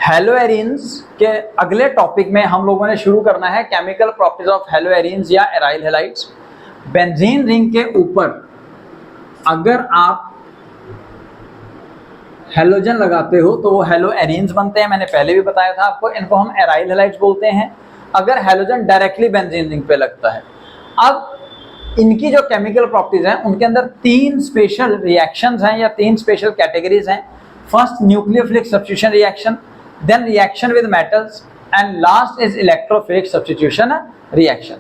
हेलोएरिन्स के अगले टॉपिक में हम लोगों ने शुरू करना है केमिकल प्रॉपर्टीज ऑफ हेलोएरिन्स या एराइल हैलाइड्स। बेंजीन रिंग के ऊपर अगर आप हेलोजन लगाते हो तो वो हेलोएरिन्स बनते हैं। मैंने पहले भी बताया था आपको, इनको हम एराइल हैलाइड्स बोलते हैं अगर हेलोजन डायरेक्टली बेंजीन रिंग पे लगता है। अब इनकी जो केमिकल प्रॉपर्टीज हैं उनके अंदर तीन स्पेशल रिएक्शंस हैं या तीन स्पेशल कैटेगरीज हैं। First nucleophilic substitution reaction, then reaction with metals and last is electrophilic substitution reaction.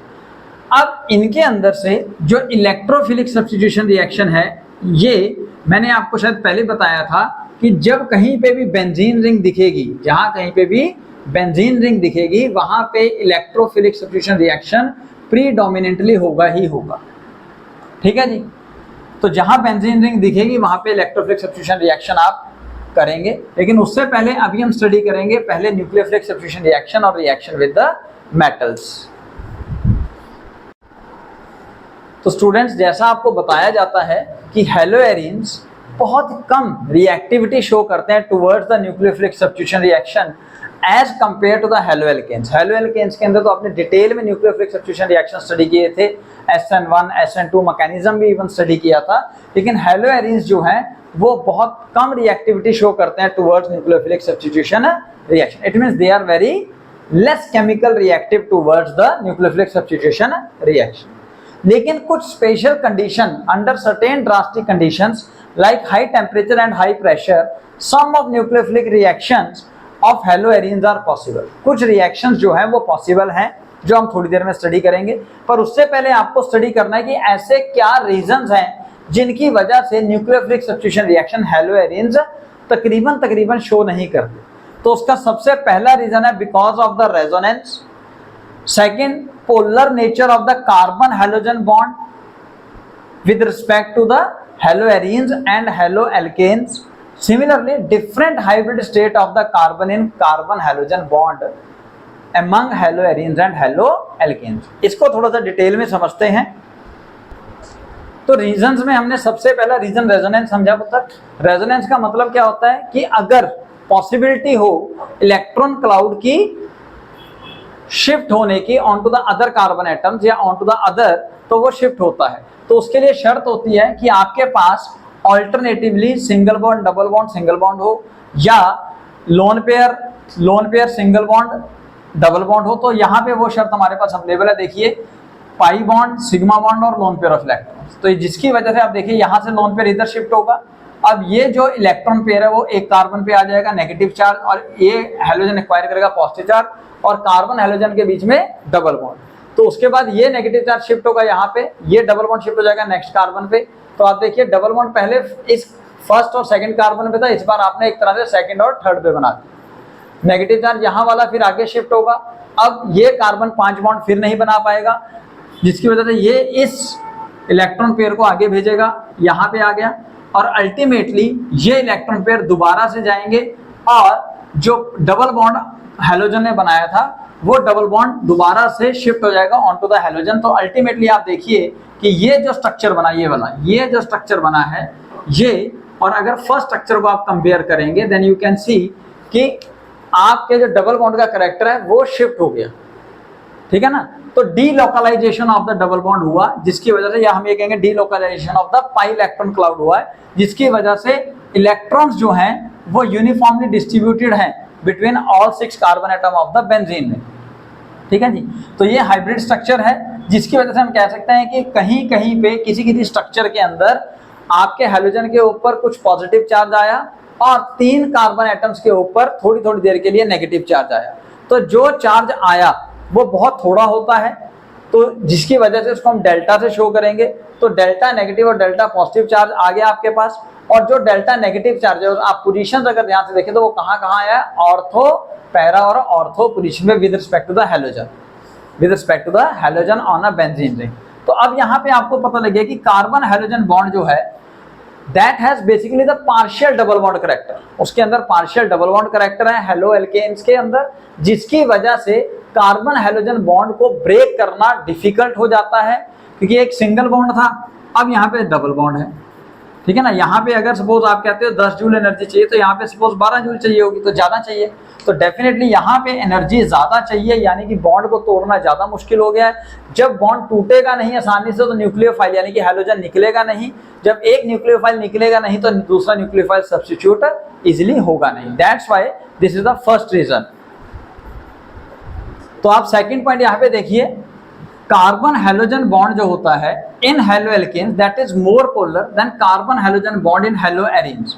अब इनके अंदर से जो इलेक्ट्रोफिलिक सब्स्टिट्यूशन रिएक्शन है, ये मैंने आपको शायद पहले बताया था कि जब कहीं पे भी बेंजीन रिंग दिखेगी, जहां कहीं पे भी बेंजीन रिंग दिखेगी वहां पे इलेक्ट्रोफिलिक सब्स्टिट्यूशन रिएक्शन प्रीडोमिनेंटली होगा ही होगा। ठीक है जी। तो जहां बेंजीन रिंग दिखेगी वहां पे इलेक्ट्रोफिलिक सब्स्टिट्यूशन रिएक्शन आप करेंगे, लेकिन उससे पहले अभी हम स्टडी करेंगे पहले न्यूक्लियोफिलिक सब्स्टिट्यूशन रिएक्शन और रिएक्शन विद द मेटल्स। तो स्टूडेंट्स, जैसा आपको बताया जाता है कि हेलोएरिन्स बहुत कम रिएक्टिविटी शो करते हैं towards the nucleophilic substitution reaction as compare to the haloalkanes. Haloalkanes के अंदर तो आपने डिटेल में न्यूक्लियोफिलिक सब्स्टिट्यूशन रिएक्शन स्टडी किए थे, SN1 SN2 मैकेनिज्म भी इवन स्टडी किया था, लेकिन हेलोएरिन्स जो हैं वो बहुत कम रिएक्टिविटी शो करते हैं towards nucleophilic substitution reaction. It means they are very less chemical reactive towards the nucleophilic substitution reaction. लेकिन कुछ special condition under certain drastic conditions like high temperature and high pressure, some of nucleophilic reactions of haloarenes are possible। कुछ reactions जो हैं वो possible हैं, जो हम थोड़ी देर में स्टडी करेंगे। पर उससे पहले आपको स्टडी करना है कि ऐसे क्या रीजंस हैं जिनकी वजह से न्यूक्लियोफिलिक सब्स्टिट्यूशन रिएक्शन हेलोएरिन्स तकरीबन शो नहीं करते। तो उसका सबसे पहला रीजन है because of the resonance, second polar nature of the carbon halogen bond with respect to the haloarenes and haloalkanes, similarly different hybrid state of the carbon in carbon halogen bond among haloarenes and haloalkanes। इसको थोड़ा सा detail में समझते हैं। तो reasons में हमने सबसे पहला रीजन रेजोनेंस समझा। पुत्र रेजोनेंस का मतलब क्या होता है कि अगर पॉसिबिलिटी हो इलेक्ट्रॉन क्लाउड की शिफ्ट होने की on to the other carbon atoms या ऑन टू द अदर, तो वो शिफ्ट होता है। तो उसके लिए शर्त होती है कि आपके पास alternatively single bond double bond single bond हो या lone pair single bond double bond हो। तो यहाँ पे वो शर्त हमारे पास अवेलेबल है। देखिए, पाई बॉन्ड, सिग्मा बॉन्ड और लोन पेयर ऑफ इलेक्ट्रॉन्स। तो जिसकी वजह से आप देखिए यहाँ से लोन पेयर इधर शिफ्ट होगा। अब ये जो इलेक्ट्रॉन पेयर है वो एक कार्बन पे आ जाएगा नेगेटिव चार्ज, और ये हेलोजन एक्वायर करेगा पॉजिटिव चार्ज, और कार्बन हेलोजन के बीच में डबल बॉन्ड। तो उसके बाद ये नेगेटिव चार्ज शिफ्ट होगा यहाँ पे, ये डबल बॉन्ड शिफ्ट हो जाएगा नेक्स्ट कार्बन पे। तो आप देखिए डबल बॉन्ड पहले इस फर्स्ट और सेकंड कार्बन पे था, इस बार आपने एक तरह से सेकंड और थर्ड पे बना दिया। नेगेटिव चार्ज यहाँ वाला फिर आगे शिफ्ट होगा। अब ये कार्बन 5 बॉन्ड फिर नहीं बना पाएगा, जिसकी वजह से ये इस इलेक्ट्रॉन पेयर को आगे भेजेगा, यहाँ पे आ गया, और अल्टीमेटली ये इलेक्ट्रॉन पेयर दोबारा से जाएंगे और जो डबल बॉन्ड हेलोजन ने बनाया था वो डबल बॉन्ड दोबारा से शिफ्ट हो जाएगा ऑन टू द हेलोजन। तो अल्टीमेटली आप देखिए कि ये जो स्ट्रक्चर बना, ये जो स्ट्रक्चर बना है ये, और अगर फर्स्ट स्ट्रक्चर को आप कंपेयर करेंगे देन यू कैन सी कि आपके जो डबल बॉन्ड का कैरेक्टर है वो शिफ्ट हो गया। ठीक है ना। तो delocalization of the double bond हुआ, जिसकी वजह से, या हम ये कहेंगे delocalization of the pi electron cloud हुआ है, जिसकी वजह से इलेक्ट्रॉन्स जो हैं वो यूनिफॉर्मली डिस्ट्रीब्यूटेड हैं between all 6 carbon atom of the benzene में। ठीक है जी। तो ये हाइब्रिड स्ट्रक्चर है, जिसकी वजह से हम कह सकते हैं कि कहीं कहीं पे किसी स्ट्रक्चर के अंदर आपके हेलोजन के ऊपर कुछ पॉजिटिव चार्ज आया और 3 कार्बन एटम्स के ऊपर थोड़ी थोड़ी देर के लिए नेगेटिव चार्ज आया। तो जो चार्ज आया वो बहुत थोड़ा होता है, तो जिसकी वजह से उसको हम डेल्टा से शो करेंगे। तो डेल्टा नेगेटिव और डेल्टा पॉजिटिव चार्ज आ गया आपके पास, और जो डेल्टा नेगेटिव चार्ज है आप पोजीशंस अगर ध्यान से देखें तो वो कहाँ आया, ऑर्थो, पैरा और ऑर्थो पोजीशन में with respect to the halogen on a benzene ring. तो अब यहाँ पे आपको पता लग गया कि कार्बन हेलोजन बॉन्ड जो है that has basically the partial double bond character. उसके अंदर पार्शियल डबल बॉन्ड कैरेक्टर है हेलोएल्केन्स के अंदर, जिसकी वजह से कार्बन हेलोजन बॉन्ड को ब्रेक करना डिफिकल्ट हो जाता है, क्योंकि एक सिंगल बॉन्ड था, अब यहाँ पे डबल बॉन्ड है। ठीक है ना। यहाँ पे अगर सपोज आप कहते हो 10 जूल एनर्जी चाहिए, तो यहाँ पे सपोज 12 जूल चाहिए होगी, तो ज्यादा चाहिए। तो डेफिनेटली यहाँ पे एनर्जी ज्यादा चाहिए, यानी कि बॉन्ड को तोड़ना ज्यादा मुश्किल हो गया है। जब बॉन्ड टूटेगा नहीं आसानी से तो न्यूक्लियोफाइल यानी कि हैलोजन निकलेगा नहीं। जब एक न्यूक्लियोफाइल निकलेगा नहीं तो दूसरा न्यूक्लियोफाइल सब्स्टिट्यूट इजिली होगा नहीं। That's why this is the first reason. तो आप सेकंड पॉइंट यहाँ पे देखिए, कार्बन हैलोजन बॉन्ड जो होता है in haloalkanes that is more polar than carbon halogen bond in haloarenes.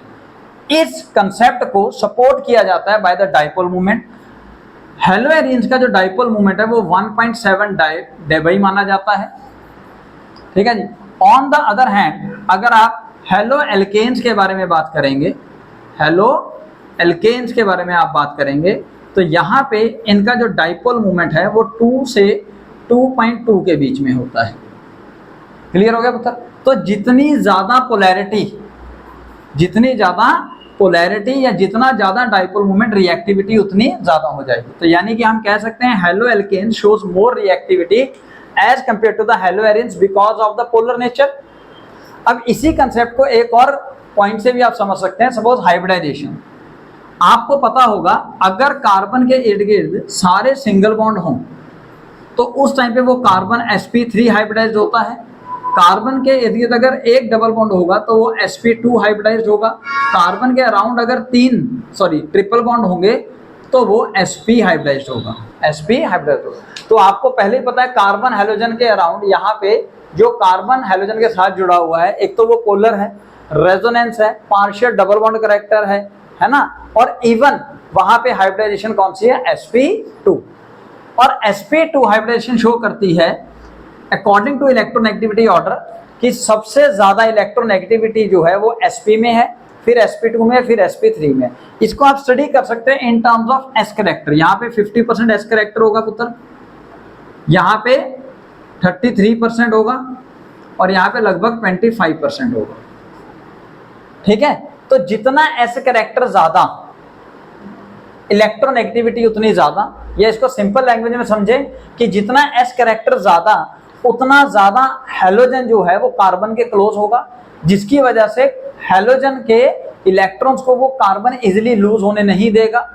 इस कंसेप्ट को सपोर्ट किया जाता है by the dipole movement. Haloarenes का जो डाइपोल मूवमेंट है वो 1.7 डेबाई माना जाता है, ठीक है जी। ऑन द अदर हैंड अगर आप हैलोएल्केन्स के बारे में बात करेंगे, हैलोएल्केन्स के बारे में आप बात करेंगे, तो यहाँ पे इनका जो डाइपोल मूवमेंट है वो 2 से 2.2 के बीच में होता है। क्लियर हो गया पुत्र? तो जितनी ज्यादा पोलैरिटी या जितना ज्यादा डाइपोल मूवमेंट, रिएक्टिविटी उतनी ज्यादा हो जाएगी। तो यानी कि हम कह सकते हैं haloalkane shows more reactivity as compare to the haloarenes because of the polar nature. अब इसी कंसेप्ट को एक और पॉइंट से भी आप समझ सकते हैं। सपोज हाइब्रिडाइजेशन, आपको पता होगा अगर कार्बन के इर्द गिर्द सारे सिंगल बॉन्ड हों तो उस टाइम पे वो कार्बन sp3 हाइब्रिडाइज्ड होता है। कार्बन के इर्द गिर्द अगर एक डबल बॉन्ड होगा तो वो sp2 हाइब्रिडाइज्ड होगा। कार्बन के अराउंड अगर ट्रिपल बॉन्ड होंगे तो वो sp हाइब्रिडाइज्ड होगा, sp हाइब्रिडाइज्ड होगा। तो आपको पहले ही पता है कार्बन हैलोजन के अराउंड यहाँ पे जो कार्बन हैलोजन के साथ जुड़ा हुआ है, एक तो वो पोलर है, रेजोनेंस है, पार्शियल डबल बॉन्ड करैक्टर है ना, और इवन वहां पे हाइब्रिडाइजेशन कौन सी है, sp2। और sp2 हाइब्रिडेशन शो करती है अकॉर्डिंग टू इलेक्ट्रोनेगेटिविटी ऑर्डर कि सबसे ज्यादा इलेक्ट्रोनेगेटिविटी जो है वो sp में है, फिर sp2 में, फिर sp3 में। इसको आप स्टडी कर सकते हैं in terms of s character. यहाँ पे 50% s कैरेक्टर होगा पुत्र, यहाँ पे 33% होगा और यहाँ पे लगभग 25% होगा, ठीक है। तो जितना s कैरेक्टर ज्यादा, इलेक्ट्रोनेगेटिविटी उतनी ज्यादा, या इसको सिंपल लैंग्वेज में समझें कि जितना s कैरेक्टर ज्यादा उतना ज्यादा हैलोजन जो है वो कार्बन के क्लोज होगा, जिसकी वजह से हैलोजन के इलेक्ट्रॉन्स को वो कार्बन इजीली लूज होने नहीं देगा।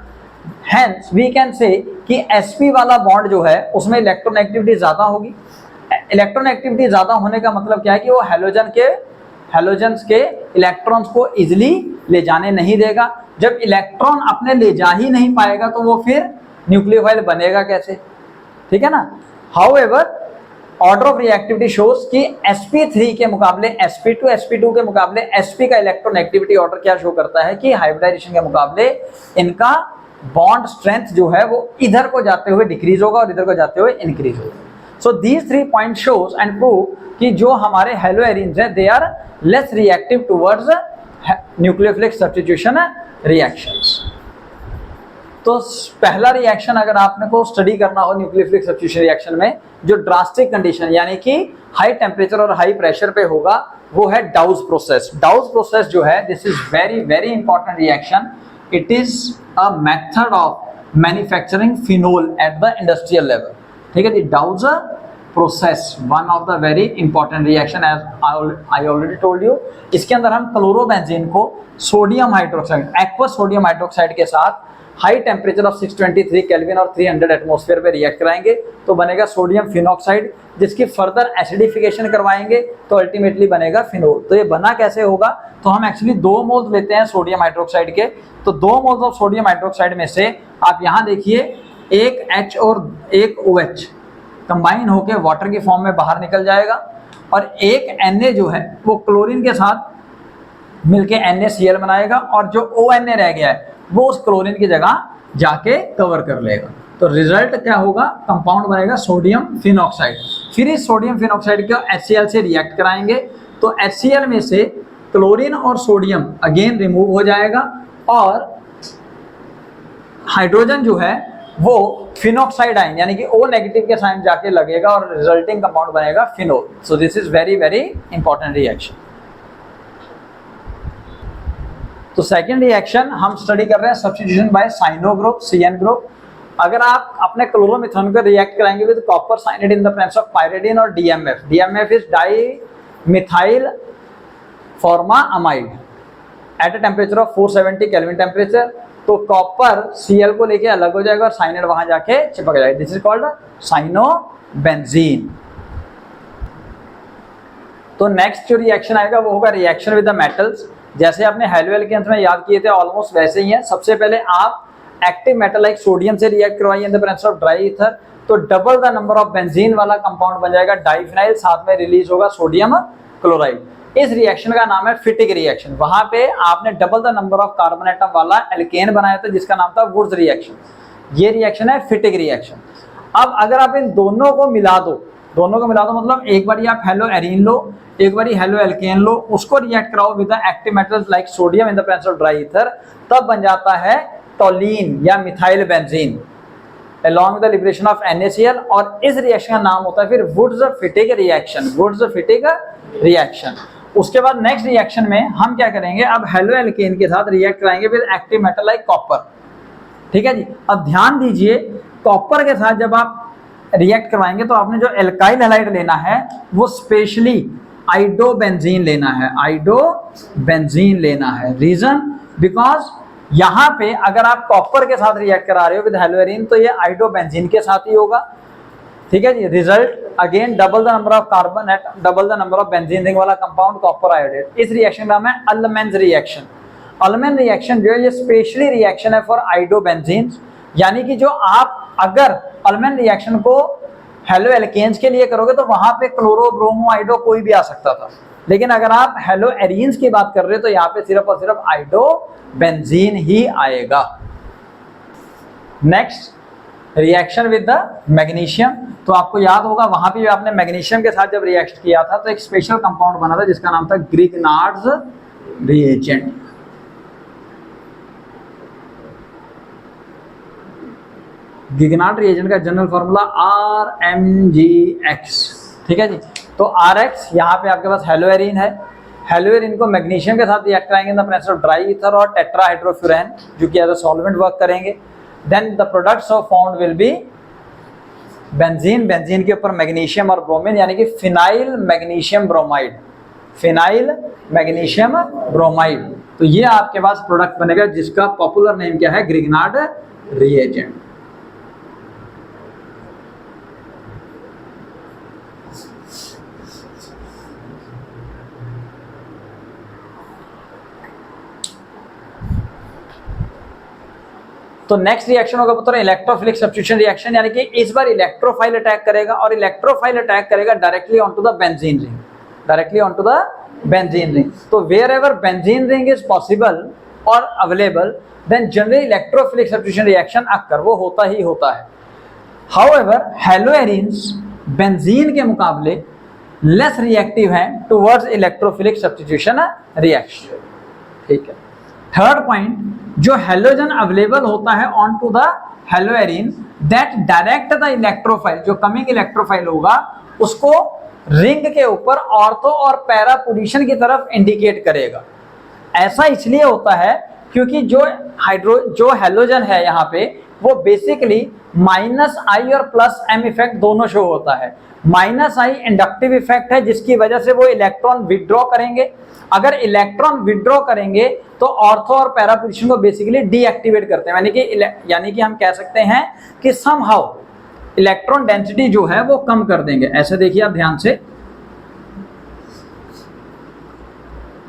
हेंस वी कैन से कि sp वाला बॉन्ड जो है उसमें इलेक्ट्रोनेगेटिविटी ज्यादा होगी। इलेक्ट्रोनेगेटिविटी ज्यादा होने का मतलब क्या है कि वो हैलोजन्स के इलेक्ट्रॉन्स को इजीली ले जाने नहीं देगा। जब इलेक्ट्रॉन अपने ले जा ही नहीं पाएगा तो वो फिर न्यूक्लियोफाइल बनेगा कैसे, ठीक है ना। However order of reactivity shows कि sp3 के मुकाबले sp2 के मुकाबले sp का इलेक्ट्रोनेगेटिविटी ऑर्डर क्या शो करता है कि हाइब्रिडाइजेशन के मुकाबले इनका बॉन्ड स्ट्रेंथ जो है वो इधर को जाते हुए डिक्रीज होगा और इधर को जाते हुए इंक्रीज होगा। So these 3 point shows and prove कि जो हमारे हैलोएरीन्स हैं they are less reactive towards nucleophilic substitution reactions. तो पहला रिएक्शन अगर आपने को स्टडी करना हो न्यूक्लियोफिलिक सब्स्टिट्यूशन रिएक्शन में, जो ड्रास्टिक कंडीशन यानी कि हाई टेम्परेचर और हाई प्रेशर पे होगा, वो है डाउज प्रोसेस। डाउज प्रोसेस जो है this is very very important reaction. It is a method of manufacturing phenol at the industrial level, ठीक है जी। Dow's process one of the very important reaction as I already told you. इसके अंदर हम chlorobenzene को sodium hydroxide, aqueous sodium hydroxide के साथ high temperature of 623 kelvin और 300 एटमॉस्फेयर पे रिएक्ट कराएंगे तो बनेगा सोडियम फिनॉक्साइड, जिसकी फर्दर एसिडिफिकेशन करवाएंगे तो अल्टीमेटली बनेगा फिनोल। तो ये बना कैसे होगा, तो हम एक्चुअली 2 मोल्स लेते हैं सोडियम हाइड्रोक्साइड के। तो 2 मोल्स ऑफ सोडियम हाइड्रोक्साइड में से आप यहाँ देखिए एक H और एक OH कंबाइन होकर वाटर की फॉर्म में बाहर निकल जाएगा, और एक Na जो है वो क्लोरीन के साथ मिलके NaCl बनाएगा, और जो ONa रह गया है वो उस क्लोरीन की जगह जाके कवर कर लेगा। तो रिजल्ट क्या होगा, कंपाउंड बनेगा सोडियम फिनॉक्साइड। फिर इस सोडियम फिनॉक्साइड को HCl से रिएक्ट कराएंगे तो HCl में से क्लोरीन और सोडियम अगेन रिमूव हो जाएगा, और हाइड्रोजन जो है वो फिनॉक्साइड आयन यानी कि O नेगेटिव के साइन जाके लगेगा और रिजल्टिंग कंपाउंड बनेगा phenol. So this is very very important reaction. तो सेकेंड रिएक्शन हम स्टडी कर रहे हैं substitution by cyano group, CN group. अगर आप अपने क्लोरोमिथेन को रिएक्ट कराएंगे with copper cyanide in the presence of pyridine और DMF। DMF is di methyl formamide at a temperature of 470 kelvin temperature. तो कॉपर Cl को लेके अलग हो जाएगा और साइनाइड वहां जाके चिपक जाएगा। This is called cyanobenzene. तो नेक्स्ट जो रिएक्शन आएगा वो होगा रिएक्शन विद द मेटल्स। जैसे आपने हेलो एल्केन्स में याद किए थे ऑलमोस्ट वैसे ही है। सबसे पहले आप एक्टिव मेटल लाइक सोडियम से रिएक्ट करवाइए in the presence of dry ether, तो double the number of benzene वाला कंपाउंड बन जाएगा डाइफिनाइल, साथ में रिलीज होगा सोडियम क्लोराइड। इस रिएक्शन का नाम है फिटिक रिएक्शन। वहां पे आपने double the number of carbon atom वाला एल्केन बनाया था जिसका नाम था वुड्स रिएक्शन। ये रिएक्शन है फिटिक रिएक्शन। अब अगर आप इन दोनों को मिला दो मतलब एक बार आप हेलो एरीन लो, एक बार हेलो एल्केन लो, उसको रिएक्ट कराओ with the active metals like sodium in the presence of dry ether, तब बन जाता है टोलीन या methyl benzene along with the liberation of NaCl। और इस रिएक्शन का नाम होता है फिर Wurtz Fittig reaction, Wurtz Fittig reaction. उसके बाद नेक्स्ट रिएक्शन में हम क्या करेंगे, अब हेलो एल्केन के साथ रिएक्ट कराएंगे with active metal like copper. ठीक है जी। अब ध्यान दीजिए, कॉपर के साथ जब आप रिएक्ट करवाएंगे तो आपने जो एल्काइल हैलाइड लेना है वो स्पेशली आइडोबेंजीन लेना है, आइडोबेंजीन लेना है। रीजन बिकॉज यहाँ पे अगर आप कॉपर के साथ रिएक्ट करा रहे हो विद हेलोएरिन तो ये आइडोबेंजीन के साथ ही होगा। ठीक है जी। Result again double the number of carbon at double the number of benzene ring वाला कंपाउंड कॉपर आयोडेट। इस रिएक्शन का नाम है अल्मेंस रिएक्शन। अल्मेन रिएक्शन जो है ये स्पेशली रिएक्शन है फॉर आइडोबेंजीन, यानी कि जो आप अगर अल्मेन रिएक्शन को हेलो एल्केन्स के लिए करोगे तो वहां पे क्लोरो ब्रोमो आइडो कोई भी आ सकता था, लेकिन अगर आप हेलो एरीन्स की बात कर रहे हो तो यहाँ पे सिर्फ और सिर्फ आइडोबेंजीन ही आएगा। Next reaction with the magnesium. तो आपको याद होगा वहां पे आपने मैग्नीशियम के साथ जब रिएक्ट किया था तो एक स्पेशल कंपाउंड बना था जिसका नाम था ग्रिग्नार्ड्स रिएजेंट। ग्रिग्नार्ड रिएजेंट का जनरल फॉर्मूला RMgX। ठीक है जी। तो RX यहाँ पे आपके पास हेलोएरिन है, हेलोएरिन को मैग्नीशियम के साथ रिएक्ट कराएंगे in the presence of dry ether और टेट्राहाइड्रोफ्यूरैन जो कि एज अ सॉल्वेंट वर्क करेंगे। Then the products of found will be benzene, benzene के ऊपर मैग्नीशियम और ब्रोमीन यानी कि phenyl magnesium bromide, phenyl magnesium bromide. तो ये आपके पास प्रोडक्ट बनेगा जिसका पॉपुलर नेम क्या है, ग्रिग्नार्ड रिएजेंट। तो नेक्स्ट रिएक्शन होगा पुत्र इलेक्ट्रोफिलिक सब्स्टिट्यूशन रिएक्शन, यानी कि इस बार इलेक्ट्रोफाइल अटैक करेगा और इलेक्ट्रोफाइल अटैक करेगा directly onto the benzene ring, directly onto the benzene ring. तो wherever benzene ring is possible और available then generally electrophilic substitution reaction occur, वो होता ही होता है। हाउएवर हेलोएरिन्स बेंजीन के मुकाबले लेस रिएक्टिव हैं टुवर्ड्स इलेक्ट्रोफिलिक सब्स्टिट्यूशन रिएक्शन। ठीक है। थर्ड पॉइंट, जो हेलोजन अवेलेबल होता है on to the haloarene that direct the electrophile, जो कमिंग इलेक्ट्रोफाइल होगा उसको रिंग के ऊपर ऑर्थो और पैरा पोजीशन की तरफ इंडिकेट करेगा। ऐसा इसलिए होता है क्योंकि जो हेलोजन है यहाँ पे वो बेसिकली -I और +M इफेक्ट दोनों शो होता है। -I इंडक्टिव इफेक्ट है जिसकी वजह से वो इलेक्ट्रॉन विड्रॉ करेंगे। अगर इलेक्ट्रॉन विड्रॉ करेंगे तो ऑर्थो और पैरा पोजीशन को बेसिकली डीएक्टिवेट करते हैं, यानी कि हम कह सकते हैं कि समहाउ इलेक्ट्रॉन डेंसिटी जो है वो कम कर देंगे। ऐसे देखिए आप ध्यान से,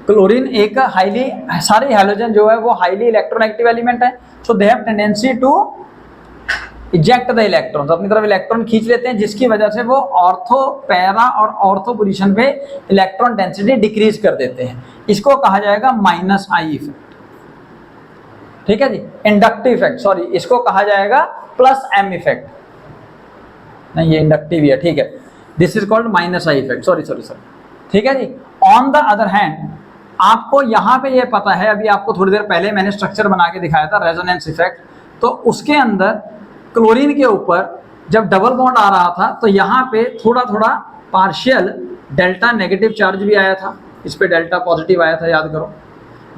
क्लोरीन एक हाईली, सारे हैलोजन जो है वो हाईली इलेक्ट्रोनेगेटिव एलिमेंट है, so they have tendency to eject the electron, अपनी तरफ इलेक्ट्रॉन खींच लेते हैं जिसकी वजह से वो ऑर्थो पैरा और ऑर्थो पोजीशन पे इलेक्ट्रॉन डेंसिटी डिक्रीज कर देते हैं। इसको कहा जाएगा -I इफेक्ट। ठीक है जी। इंडक्टिव इफेक्ट, सॉरी, इसको कहा जाएगा +M इफेक्ट, नहीं ये इंडक्टिव है। ठीक है। This is called -I effect, sorry. ठीक है जी। ऑन द अदर हैंड आपको यहाँ पे ये पता है, अभी आपको थोड़ी देर पहले मैंने स्ट्रक्चर बना के दिखाया था रेजोनेंस इफेक्ट, तो उसके अंदर क्लोरीन के ऊपर जब डबल बॉन्ड आ रहा था तो यहाँ पे थोड़ा थोड़ा पार्शियल डेल्टा नेगेटिव चार्ज भी आया था, इस पे डेल्टा पॉजिटिव आया था, याद करो।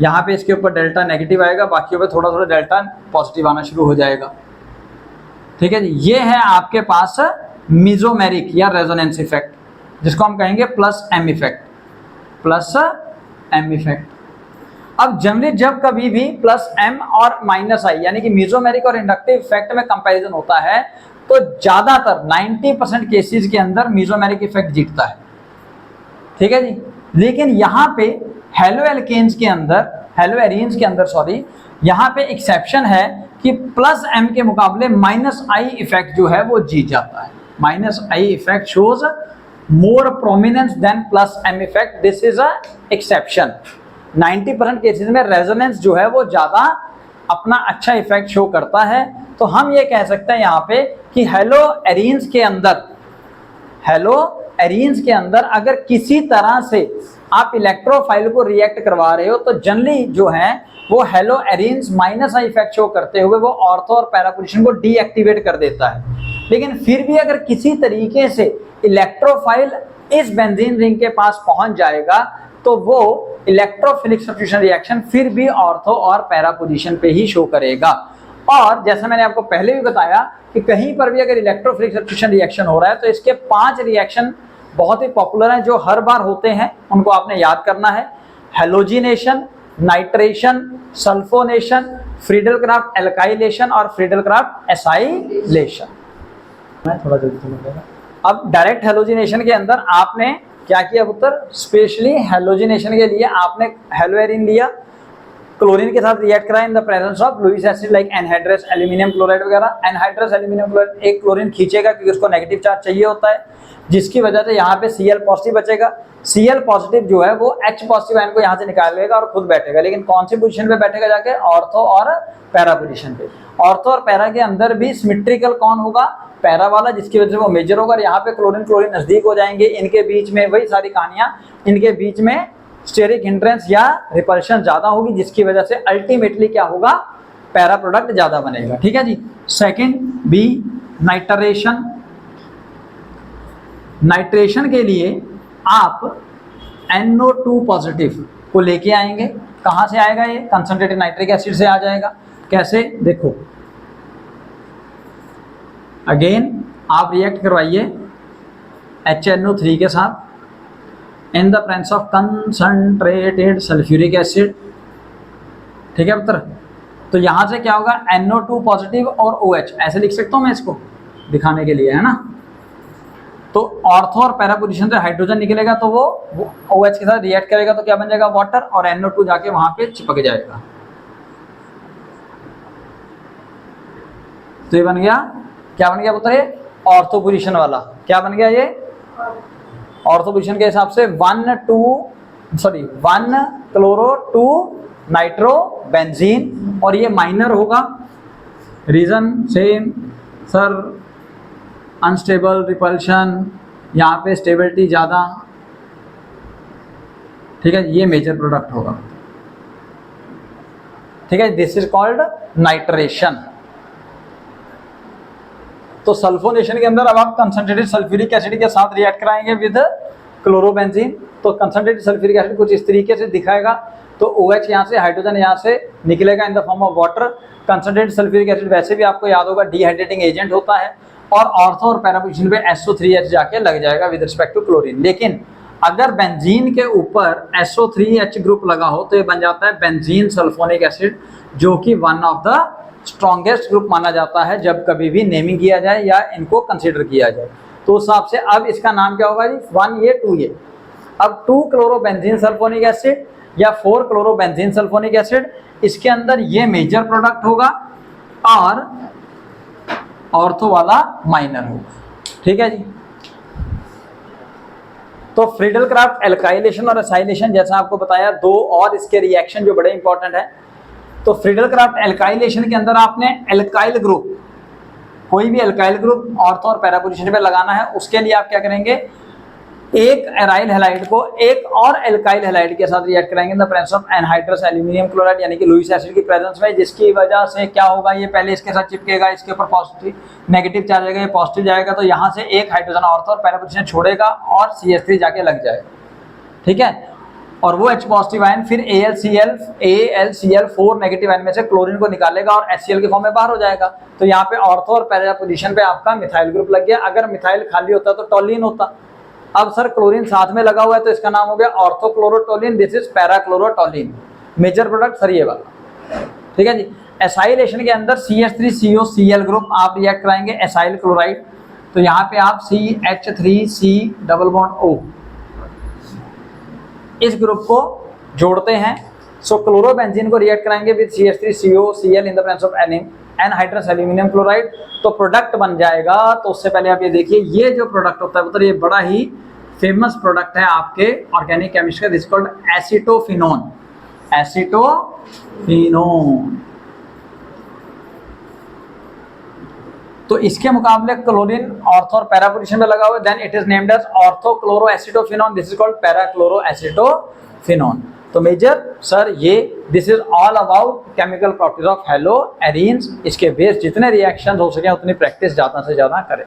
यहाँ पे इसके ऊपर डेल्टा नेगेटिव आएगा, बाकी पे थोड़ा थोड़ा डेल्टा पॉजिटिव आना शुरू हो जाएगा। ठीक है जी। ये है आपके पास मेसोमेरिक या रेजोनेंस इफेक्ट, जिसको हम कहेंगे +M इफेक्ट, M इफेक्ट। अब जनरली जब कभी भी प्लस M और माइनस I यानी कि मीजोमेरिक और इंडक्टिव इफेक्ट में कंपैरिजन होता है तो ज्यादातर 90% केसेस के अंदर मीजोमेरिक इफेक्ट जीतता है, ठीक है जी। लेकिन यहाँ पे हेलोएल्केन्स के अंदर, हेलोएरीन्स के अंदर सॉरी, यहाँ पे एक्सेप्शन है कि प्लस M के मुकाबले माइनस I इफेक्ट जो है वो जीत जाता है। Minus I effect shows more prominence than plus M effect, this is a exception. 90% cases में रेजोनेंस जो है वो ज्यादा अपना अच्छा इफेक्ट शो करता है। तो हम ये कह सकते हैं यहाँ पे कि हेलोएरीन्स के अंदर अगर किसी तरह से आप इलेक्ट्रोफाइल को रिएक्ट करवा रहे हो तो जनरली जो है वो haloarenes minus I effect show करते हुए वो ऑर्थो और पैरा पोजीशन को डीएक्टिवेट कर देता है। लेकिन फिर भी अगर किसी तरीके से इलेक्ट्रोफाइल इस बेंजीन रिंग के पास पहुंच जाएगा तो वो इलेक्ट्रोफिलिक सब्स्टिट्यूशन रिएक्शन फिर भी ऑर्थो और पैरा पोजीशन पे ही शो करेगा। और जैसे मैंने आपको पहले भी बताया कि कहीं पर भी अगर इलेक्ट्रोफिलिक सब्स्टिट्यूशन रिएक्शन हो रहा है तो इसके 5 रिएक्शन बहुत ही पॉपुलर हैं जो हर बार होते हैं, उनको आपने याद करना है। Halogenation, nitration, sulphonation, Friedel-Crafts alkylation और फ्रीडल-क्राफ्ट एसाइलेशन। मैं थोड़ा जल्दी समझ। अब डायरेक्ट हेलोजिनेशन के अंदर आपने क्या किया पुत्र, स्पेशली हेलोजिनेशन के लिए आपने हेलोएरीन लिया, क्लोरीन के साथ रिएक्ट कराया in the presence of Lewis acid like anhydrous aluminium chloride वगैरह। एनहाइड्रस एल्यूमिनियम क्लोराइड एक क्लोरीन खींचेगा क्योंकि उसको नेगेटिव चार्ज चाहिए होता है, जिसकी वजह से यहाँ पे Cl पॉजिटिव बचेगा। Cl पॉजिटिव जो है वो H पॉजिटिव आयन को यहाँ से निकाल लेगा और खुद बैठेगा, लेकिन कौन सी पोजीशन पे बैठेगा जाके, ऑर्थो और पैरा पोजीशन पे। ऑर्थो और पैरा के अंदर भी सिमेट्रिकल कौन होगा, पैरा वाला, जिसकी वजह से वो मेजर होगा। यहाँ पे क्लोरीन क्लोरीन नजदीक हो जाएंगे, इनके बीच में वही सारी कहानियां, इनके बीच में स्टेरिक हिंड्रेंस या रिपल्शन ज्यादा होगी, जिसकी वजह से अल्टीमेटली क्या होगा, पैरा प्रोडक्ट ज्यादा बनेगा, ठीक है जी। Second B, nitration. नाइट्रेशन के लिए आप NO2 पॉजिटिव को लेके आएंगे। कहां से आएगा ये, कंसंट्रेटेड नाइट्रिक एसिड से आ जाएगा। कैसे, देखो अगेन आप रिएक्ट करवाइए HNO3 के साथ इन the presence of concentrated sulphuric acid, ठीक है पुत्र। तो यहां से क्या होगा, NO2 पॉजिटिव और OH, ऐसे लिख सकता हूं मैं इसको दिखाने के लिए, है ना। तो ऑर्थो और पैरा पोजीशन से हाइड्रोजन निकलेगा तो वो OH के साथ रिएक्ट करेगा तो क्या बन जाएगा, वाटर, और NO2 जाके वहां पे चिपक जाएगा। तो ये बन गया, क्या बन गया पुत्र, ऑर्थो पोजीशन वाला क्या बन गया, ये ऑर्थो पोजीशन के हिसाब से 1 क्लोरो 2 नाइट्रो बेंजीन, और ये माइनर होगा। Reason same sir, unstable repulsion, यहाँ पे स्टेबिलिटी ज़्यादा, ठीक है, ये मेजर प्रोडक्ट होगा, ठीक है। This is called nitration. तो सल्फोनेशन के अंदर अब आप कंसंट्रेटेड सल्फ्यूरिक एसिड के साथ रिएक्ट कराएंगे विद क्लोरोबेंजीन, तो कंसंट्रेटेड सल्फ्यूरिक एसिड कुछ इस तरीके से दिखाएगा। तो OH यहाँ से, हाइड्रोजन यहाँ से निकलेगा in the form of water. Concentrated sulphuric acid वैसे भी आपको याद होगा डिहाइड्रेटिंग एजेंट होता है, और ऑर्थो और पैरा पोजीशन पे SO3H जाके लग जाएगा विद रिस्पेक्ट टू क्लोरीन। लेकिन अगर बेंजीन के ऊपर SO3H ग्रुप लगा हो तो ये बन जाता है बेंजीन सल्फोनिक एसिड, जो कि one of the strongest group माना जाता है जब कभी भी नेमिंग किया जाए या इनको कंसीडर किया जाए। तो उस हिसाब से अब इसका नाम क्या होगा जी, 1 ये 2 ये। अब 2 क्लोरोबेंजीन सल्फोनिक एसिड या 4 क्लोरोबेंजीन सल्फोनिक एसिड, इसके अंदर ये मेजर प्रोडक्ट होगा और ऑर्थो वाला माइनर होगा, ठीक है जी। तो फ्रीडल-क्राफ्ट एल्काइलेशन और एसाइलेशन, जैसा आपको बताया, 2 और इसके रिएक्शन जो बड़े इंपॉर्टेंट है। तो फ्रीडल-क्राफ्ट एल्काइलेशन के अंदर आपने एल्काइल ग्रुप, कोई भी एल्काइल ग्रुप ऑर्थो और पैरा पोजीशन पे लगाना है। उसके लिए आप क्या करेंगे, एक एराइल हैलाइड को एक और एल्काइल हैलाइड के साथ रिएक्ट कराएंगे in the presence of anhydrous aluminium chloride, यानी कि लुईस एसिड की प्रेजेंस में, जिसकी वजह से क्या होगा, ये पहले इसके साथ चिपकेगा, इसके ऊपर पॉजिटिव नेगेटिव चार्ज आएगा, ये पॉजिटिव जाएगा, तो यहाँ से एक हाइड्रोजन ऑर्थो और पैरा पोजीशन छोड़ेगा और CH3 जाके लग जाएगा, ठीक है। और वो H पॉजिटिव आयन फिर AlCl4 नेगेटिव आयन में से क्लोरीन को निकालेगा और HCl के फॉर्म में बाहर हो जाएगा। तो यहाँ पे ऑर्थो और पैरा पोजीशन पे आपका मिथाइल ग्रुप लग गया। अगर मिथाइल खाली होता तो टॉलिन होता, अब सर क्लोरीन साथ में लगा हुआ है तो इसका नाम हो गया orthochlorotoluene, this is parachlorotoluene. Major product sir ये वाला, ठीक है जी। एसाइलेशन के अंदर CH3COCl ग्रुप आप रिएक्ट कराएंगे एसाइल क्लोराइड, तो यहाँ पे आप CH3C डबल बॉन्ड O इस ग्रुप को जोड़ते हैं। सो क्लोरोबेंजीन को रिएक्ट कराएंगे with CH3COCl in the presence of anhydrous aluminium chloride, तो प्रोडक्ट बन जाएगा। तो उससे पहले आप ये देखिए, ये जो प्रोडक्ट होता है मतलब ये बड़ा ही फेमस प्रोडक्ट है आपके ऑर्गेनिक केमिस्ट्री का, दिस कॉल्ड एसीटोफिनोन। एसीटोफिनोन, तो इसके मुकाबले क्लोरीन ऑर्थो और पैरा पोजीशन में लगा हुआ है, then it is named as orthochloroacetophenone, this is called parachloroacetophenone. तो मेजर सर ये this is all about chemical properties of haloarenes. इसके बेस जितने रिएक्शन हो सके उतनी प्रैक्टिस ज्यादा से ज्यादा करें।